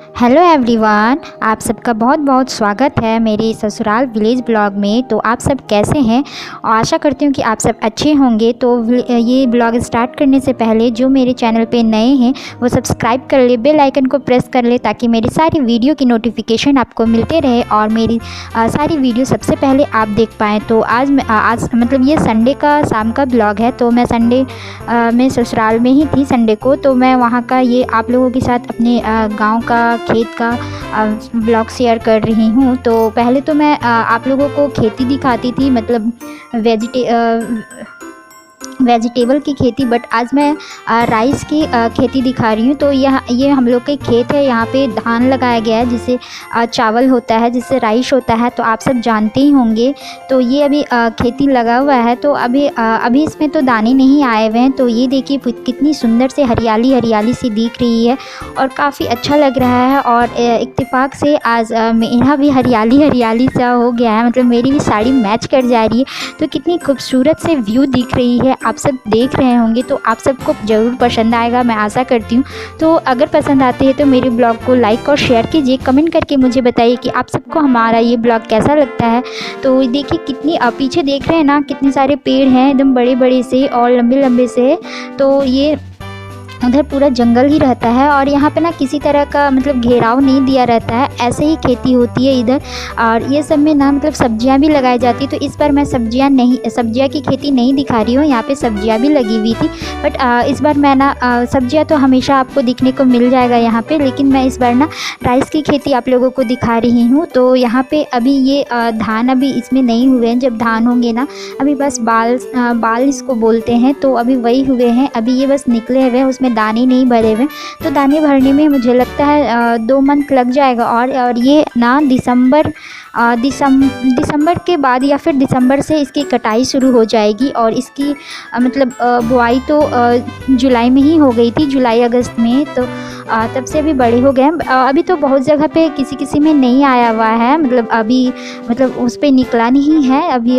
Hello everyone, आप सबका बहुत बहुत स्वागत है मेरे ससुराल विलेज ब्लॉग में। तो आप सब कैसे हैं? और आशा करती हूँ कि आप सब अच्छे होंगे। तो ये ब्लॉग स्टार्ट करने से पहले जो मेरे चैनल पे नए हैं वो सब्सक्राइब कर ले, बेल आइकन को प्रेस कर ले ताकि मेरी सारी वीडियो की नोटिफिकेशन आपको मिलते रहे और मेरी सारी वीडियो सबसे पहले आप देख पाएँ। तो आज मतलब ये संडे का शाम का ब्लॉग है। तो मैं संडे में ससुराल में ही थी संडे को, तो मैं वहाँ का ये आप लोगों के साथ अपने गाँव का खेत का ब्लॉग शेयर कर रही हूँ। तो पहले तो मैं आप लोगों को खेती दिखाती थी, मतलब वेजिटेबल की खेती, बट आज मैं राइस की खेती दिखा रही हूँ। तो ये हम लोग के खेत है, यहाँ पे धान लगाया गया है जिससे चावल होता है, जिससे राइस होता है। तो आप सब जानते ही होंगे। तो ये अभी खेती लगा हुआ है। तो अभी इसमें तो दाने नहीं आए हुए हैं। तो ये देखिए कितनी सुंदर से हरियाली हरियाली सी दिख रही है और काफ़ी अच्छा लग रहा है। और इत्तेफाक से आज मेरा भी हरियाली हरियाली सा हो गया है, मतलब मेरी भी साड़ी मैच कर जा रही है। तो कितनी खूबसूरत से व्यू दिख रही है, आप सब देख रहे होंगे। तो आप सबको ज़रूर पसंद आएगा, मैं आशा करती हूँ। तो अगर पसंद आते हैं तो मेरे ब्लॉग को लाइक और शेयर कीजिए, कमेंट करके मुझे बताइए कि आप सबको हमारा ये ब्लॉग कैसा लगता है। तो देखिए कितनी पीछे देख रहे हैं ना, कितने सारे पेड़ हैं एकदम बड़े बड़े से और लंबे लंबे से। तो ये उधर पूरा जंगल ही रहता है और यहाँ पे ना किसी तरह का मतलब घेराव नहीं दिया रहता है, ऐसे ही खेती होती है इधर। और ये सब में ना मतलब सब्जियाँ भी लगाई जाती है। तो इस बार मैं सब्जियाँ की खेती नहीं दिखा रही हूँ, यहाँ पे सब्जियाँ भी लगी हुई थी। बट इस बार मैं ना सब्जियाँ तो हमेशा आपको दिखने को मिल जाएगा यहाँ पर, लेकिन मैं इस बार ना राइस की खेती आप लोगों को दिखा रही हूँ। तो यहाँ पर अभी ये धान अभी इसमें नहीं हुए हैं। जब धान होंगे ना, अभी बस बाल इसको बोलते हैं, तो अभी वही हुए हैं। अभी ये बस निकले हुए हैं, उसमें दाने नहीं भरे हुए। तो दाने भरने में मुझे लगता है 2 मंथ लग जाएगा। और ये ना दिसंबर के बाद या फिर दिसंबर से इसकी कटाई शुरू हो जाएगी। और इसकी मतलब बुआई तो जुलाई में ही हो गई थी, जुलाई अगस्त में। तो तब से अभी बड़े हो गए हैं। अभी तो बहुत जगह पे किसी में नहीं आया हुआ है, मतलब अभी मतलब उस पर निकला नहीं है अभी।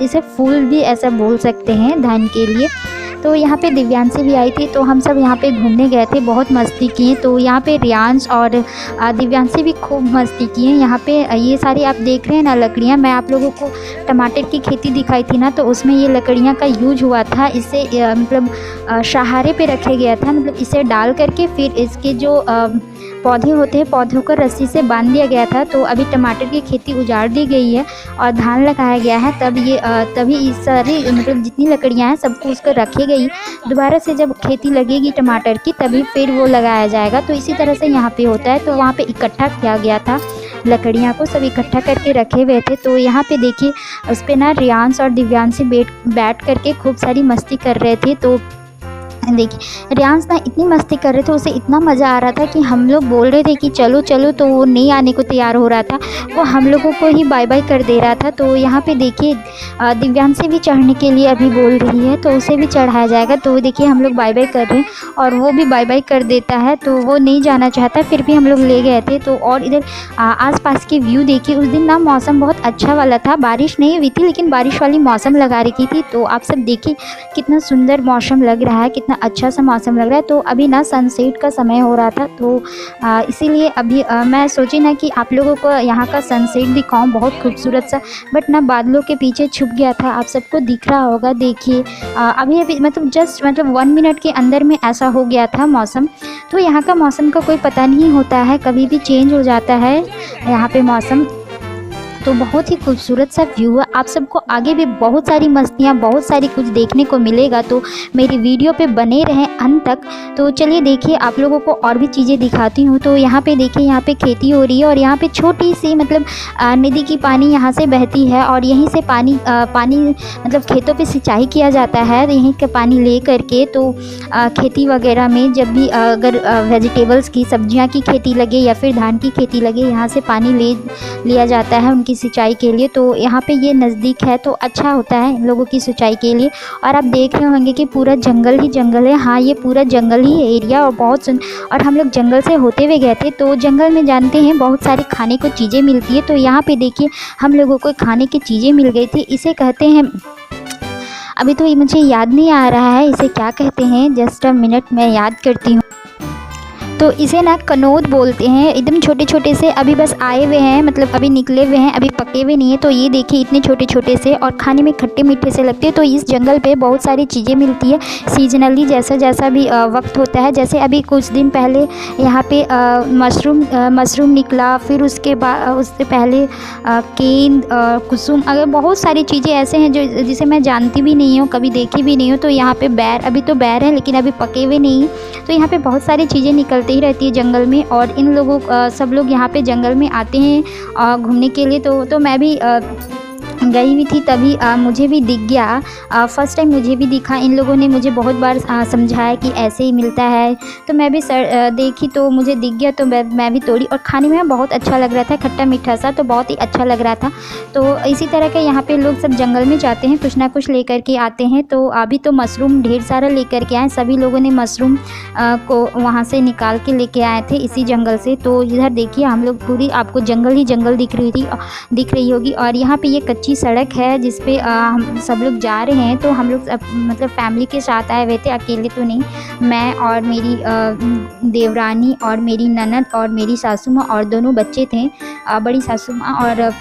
इसे फूल भी ऐसा बोल सकते हैं धान के लिए। तो यहाँ पे दिव्यांशी भी आई थी, तो हम सब यहाँ पे घूमने गए थे, बहुत मस्ती किए। तो यहाँ पे रियांश और दिव्यांशी भी खूब मस्ती किए। यहाँ पे ये सारी आप देख रहे हैं ना लकड़ियाँ, मैं आप लोगों को टमाटर की खेती दिखाई थी ना, तो उसमें ये लकड़ियाँ का यूज हुआ था। इसे मतलब सहारे पे रखे गया था, मतलब इसे डाल करके फिर इसके जो पौधे होते हैं, पौधों को रस्सी से बांध दिया गया था। तो अभी टमाटर की खेती उजाड़ दी गई है और धान लगाया गया है। तभी इस सारी मतलब जितनी लकड़ियाँ हैं सबको उसको रखी गई। दोबारा से जब खेती लगेगी टमाटर की तभी फिर वो लगाया जाएगा। तो इसी तरह से यहाँ पे होता है। तो वहाँ पे इकट्ठा किया गया था, लकड़ियाँ को सब इकट्ठा करके रखे हुए थे। तो यहाँ पे देखिए उस पर ना रियांश और दिव्यांशी बैठ करके खूब सारी मस्ती कर रहे थे। तो देखिए रियांश ना इतनी मस्ती कर रहे थे, उसे इतना मज़ा आ रहा था कि हम लोग बोल रहे थे कि चलो चलो, तो वो नहीं आने को तैयार हो रहा था, वो हम लोगों को ही बाय बाय कर दे रहा था। तो यहाँ पे देखिए दिव्यांशी भी चढ़ने के लिए अभी बोल रही है, तो उसे भी चढ़ाया जाएगा। तो देखिए हम लोग बाय बाय कर रहे हैं और वो भी बाय बाय कर देता है। तो वो नहीं जाना चाहता, फिर भी हम लोग ले गए थे। तो और इधर आसपास की व्यू देखिए। उस दिन ना मौसम बहुत अच्छा वाला था, बारिश नहीं हुई थी लेकिन बारिश वाली मौसम लगा रखी थी। तो आप सब देखिए कितना सुंदर मौसम लग रहा है, कितना अच्छा सा मौसम लग रहा है। तो अभी ना सनसेट का समय हो रहा था, तो इसीलिए अभी मैं सोची ना कि आप लोगों को यहाँ का सनसेट दिखाऊं, बहुत खूबसूरत सा। बट ना बादलों के पीछे छुप गया था, आप सबको दिख रहा होगा। देखिए अभी मतलब जस्ट मतलब 1 मिनट के अंदर में ऐसा हो गया था मौसम। तो यहाँ का मौसम का कोई पता नहीं होता है, कभी भी चेंज हो जाता है यहाँ पे मौसम। तो बहुत ही खूबसूरत सा व्यू है। आप सबको आगे भी बहुत सारी मस्तियाँ, बहुत सारी कुछ देखने को मिलेगा। तो मेरी वीडियो पे बने रहें अंत तक। तो चलिए देखिए आप लोगों को और भी चीज़ें दिखाती हूँ। तो यहाँ पे देखिए, यहाँ पे खेती हो रही है और यहाँ पे छोटी सी मतलब नदी की पानी यहाँ से बहती है और यहीं से पानी मतलब खेतों पे सिंचाई किया जाता है। यहीं का पानी ले करके तो खेती वगैरह में जब भी अगर वेजिटेबल्स की, सब्जियाँ की खेती लगे या फिर धान की खेती लगे, यहाँ से पानी लिया जाता है उनकी सिंचाई के लिए। तो यहाँ पे ये नज़दीक है तो अच्छा होता है इन लोगों की सिंचाई के लिए। और आप देख रहे होंगे कि पूरा जंगल ही जंगल है। हाँ, ये पूरा जंगल ही एरिया और बहुत और हम लोग जंगल से होते हुए गए थे। तो जंगल में जानते हैं बहुत सारी खाने को चीज़ें मिलती है। तो यहाँ पे देखिए हम लोगों को खाने की चीज़ें मिल गई थी। इसे कहते हैं, अभी तो ये मुझे याद नहीं आ रहा है इसे क्या कहते हैं, जस्ट अ मिनट मैं याद करती हूँ। तो इसे ना कनौत बोलते हैं। एकदम छोटे छोटे से अभी बस आए हुए हैं, मतलब अभी निकले हुए हैं, अभी पके हुए नहीं है। तो ये देखिए इतने छोटे छोटे से और खाने में खट्टे मीठे से लगते हैं। तो इस जंगल पे बहुत सारी चीज़ें मिलती है सीजनली, जैसा जैसा भी वक्त होता है। जैसे अभी कुछ दिन पहले यहाँ पे मशरूम निकला, फिर उसके बाद उससे पहले केंद, कुसुम, अगर बहुत सारी चीज़ें ऐसे हैं जो जिसे मैं जानती भी नहीं हूँ, कभी देखी भी नहीं हूँ। तो यहाँ पे बैर, अभी तो बैर है लेकिन अभी पके हुए नहीं। तो यहाँ पे बहुत सारी चीज़ें निकलती ही रहती है जंगल में। और इन लोगों सब लोग यहाँ पे जंगल में आते हैं घूमने के लिए। तो मैं भी गई हुई थी, तभी मुझे भी दिख गया। फ़र्स्ट टाइम मुझे भी दिखा। इन लोगों ने मुझे बहुत बार समझाया कि ऐसे ही मिलता है। तो मैं भी देखी तो मुझे दिख गया, तो मैं भी तोड़ी और खाने में बहुत अच्छा लग रहा था, खट्टा मीठा सा, तो बहुत ही अच्छा लग रहा था। तो इसी तरह के यहाँ पे लोग सब जंगल में जाते हैं, कुछ ना कुछ लेकर के आते हैं। तो अभी तो मशरूम ढेर सारा लेकर के आए, सभी लोगों ने मशरूम को वहाँ से निकाल के लेके आए थे इसी जंगल से। तो इधर देखिए हम लोग, पूरी आपको जंगल ही जंगल दिख रही होगी। और यहाँ पे ये कच्ची सड़क है जिस पे हम सब लोग जा रहे हैं। तो हम लोग मतलब फैमिली के साथ आए हुए थे, अकेले तो नहीं। मैं और मेरी देवरानी और मेरी ननद और मेरी सासू माँ और दोनों बच्चे थे, बड़ी सासू माँ और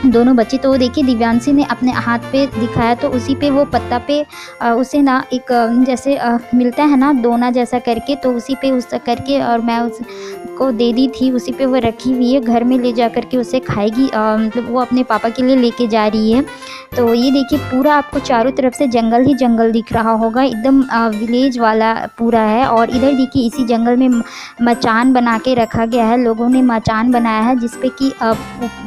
दोनों बच्चे। तो देखिए दिव्यांशी ने अपने हाथ पे दिखाया, तो उसी पे वो पत्ता पे उसे ना एक जैसे मिलता है ना दोना जैसा करके, तो उसी पे उस करके और मैं उसको दे दी थी। उसी पे वो रखी हुई है, घर में ले जा कर के उसे खाएगी, मतलब वो अपने पापा के लिए लेके जा रही है। तो ये देखिए पूरा आपको चारों तरफ से जंगल ही जंगल दिख रहा होगा, एकदम विलेज वाला पूरा है। और इधर देखिए इसी जंगल में मचान बना के रखा गया है, लोगों ने मचान बनाया है जिसपे कि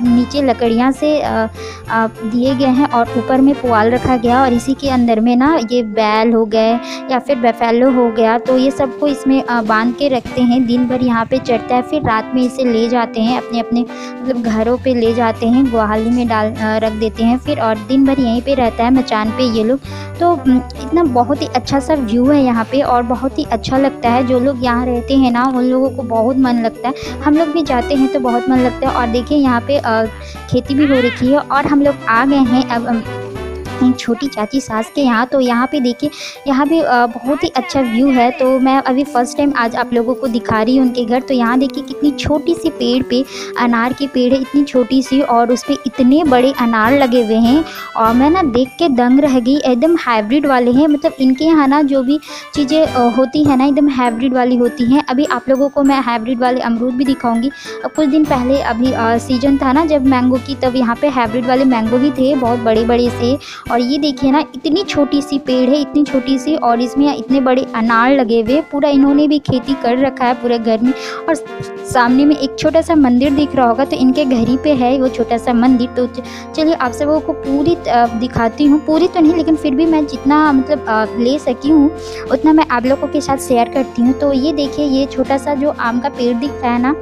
नीचे लकड़ियाँ से दिए गए हैं और ऊपर में पुआल रखा गया। और इसी के अंदर में ना ये बैल हो गए या फिर बफेलो हो गया, तो ये सबको इसमें बांध के रखते हैं। दिन भर यहाँ पे चढ़ता है, फिर रात में इसे ले जाते हैं अपने अपने मतलब घरों पे ले जाते हैं, ग्वाली में डाल रख देते हैं फिर, और दिन भर यहीं पे रहता है मचान पे ये लोग। तो इतना बहुत ही अच्छा सा व्यू है यहाँ पे और बहुत ही अच्छा लगता है। जो लोग यहाँ रहते हैं ना उन लोगों को बहुत मन लगता है, हम लोग भी जाते हैं तो बहुत मन लगता है। और देखिए यहाँ पे खेती भी हो रखी है और हम लोग आ गए हैं अब छोटी चाची सास के यहाँ। तो यहाँ पे देखिए यहाँ भी बहुत ही अच्छा व्यू है। तो मैं अभी फ़र्स्ट टाइम आज आप लोगों को दिखा रही हूँ उनके घर। तो यहाँ देखिए कितनी छोटी सी पेड़ पे अनार की पेड़ है, इतनी छोटी सी, और उस पर इतने बड़े अनार लगे हुए हैं। और मैं ना देख के दंग रह गई, एकदम हाइब्रिड वाले हैं। मतलब इनके यहाँ ना जो भी चीज़ें होती है ना एकदम हाइब्रिड वाली होती हैं। अभी आप लोगों को मैं हाइब्रिड वाले अमरूद भी दिखाऊंगी। कुछ दिन पहले अभी सीजन था ना जब मैंगो की, तब यहाँ पे हाइब्रिड वाले मैंगो भी थे, बहुत बड़े बड़े से। और ये देखिए ना इतनी छोटी सी पेड़ है, इतनी छोटी सी, और इसमें इतने बड़े अनार लगे हुए। पूरा इन्होंने भी खेती कर रखा है पूरे घर में। और सामने में एक छोटा सा मंदिर दिख रहा होगा, तो इनके घर ही पे है वो छोटा सा मंदिर। तो चलिए आप सबों को पूरी दिखाती हूँ, पूरी तो नहीं लेकिन फिर भी मैं जितना मतलब ले सकी हूँ उतना मैं आप लोगों के साथ शेयर करती हूँ। तो ये देखिए ये छोटा सा जो आम का पेड़ दिख रहा है ना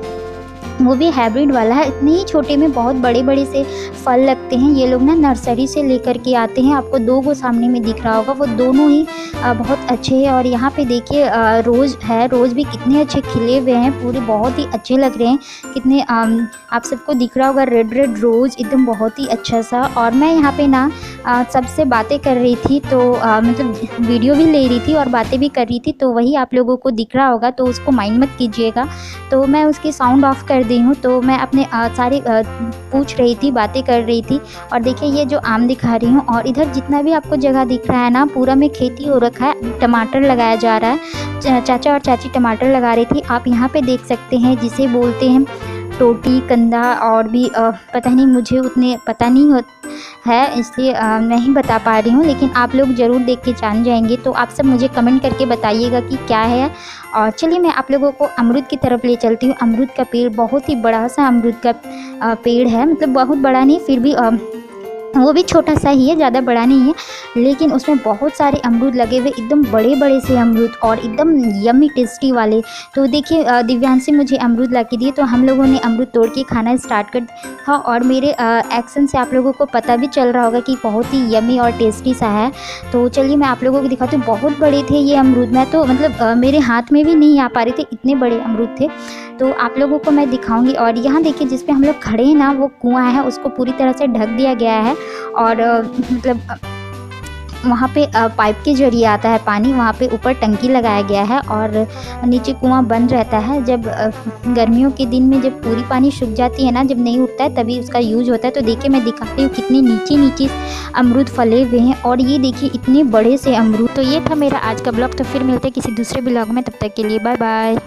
वो भी हाइब्रिड वाला है। इतने ही छोटे में बहुत बड़े बड़े से फल लगते हैं। ये लोग ना नर्सरी से लेकर के आते हैं। आपको दो गो सामने में दिख रहा होगा, वो दोनों ही बहुत अच्छे हैं। और यहाँ पे देखिए रोज़ है, रोज़ भी कितने अच्छे खिले हुए हैं, पूरे बहुत ही अच्छे लग रहे हैं। कितने आप सबको दिख रहा होगा रेड रेड रोज़, एकदम बहुत ही अच्छा सा। और मैं यहाँ पे ना सबसे बातें कर रही थी, तो मतलब वीडियो भी ले रही थी और बातें भी कर रही थी। तो वही आप लोगों को दिख रहा होगा, तो उसको माइंड मत कीजिएगा। तो मैं उसकी साउंड ऑफ कर दी हूँ। तो मैं अपने सारे पूछ रही थी, बातें कर रही थी। और देखिए ये जो आम दिखा रही हूँ, और इधर जितना भी आपको जगह दिख रहा है ना पूरा में खेती हो रखा है, टमाटर लगाया जा रहा है। चाचा और चाची टमाटर लगा रही थी, आप यहाँ पे देख सकते हैं, जिसे बोलते हैं टोटी, कंदा, और भी पता नहीं, मुझे उतने पता नहीं है इसलिए नहीं बता पा रही हूँ, लेकिन आप लोग ज़रूर देख के जान जाएंगे। तो आप सब मुझे कमेंट करके बताइएगा कि क्या है। और चलिए मैं आप लोगों को अमरूद की तरफ ले चलती हूँ। अमरूद का पेड़, बहुत ही बड़ा सा अमरूद का पेड़ है, मतलब बहुत बड़ा नहीं, फिर भी वो भी छोटा सा ही है, ज़्यादा बड़ा नहीं है, लेकिन उसमें बहुत सारे अमरूद लगे हुए, एकदम बड़े बड़े से अमरूद और एकदम यम्मी टेस्टी वाले। तो देखिए दिव्यांशी मुझे अमरूद ला के दिए, तो हम लोगों ने अमरूद तोड़ के खाना स्टार्ट कर दिया। और मेरे एक्शन से आप लोगों को पता भी चल रहा होगा कि बहुत ही यम्मी और टेस्टी सा है। तो चलिए मैं आप लोगों को दिखाती हूँ। बहुत बड़े थे ये अमरूद, मैं तो मतलब मेरे हाथ में भी नहीं आ पा रहे थे, इतने बड़े अमरूद थे। तो आप लोगों को मैं दिखाऊंगी। और यहाँ देखिए जिस पे हम लोग खड़े हैं ना, वो कुआं है, उसको पूरी तरह से ढक दिया गया है। और मतलब वहाँ पे पाइप के ज़रिए आता है पानी, वहाँ पे ऊपर टंकी लगाया गया है और नीचे कुआँ बंद रहता है। जब गर्मियों के दिन में जब पूरी पानी सूख जाती है ना, जब नहीं उठता है, तभी उसका यूज़ होता है। तो देखिए मैं दिखाती हूँ कितने नीचे नीचे अमरूद फले हुए हैं और ये देखिए इतने बड़े से अमरूद। तो ये था मेरा आज का ब्लॉग। तो फिर मिलते हैं किसी दूसरे ब्लॉग में, तब तक के लिए बाय बाय।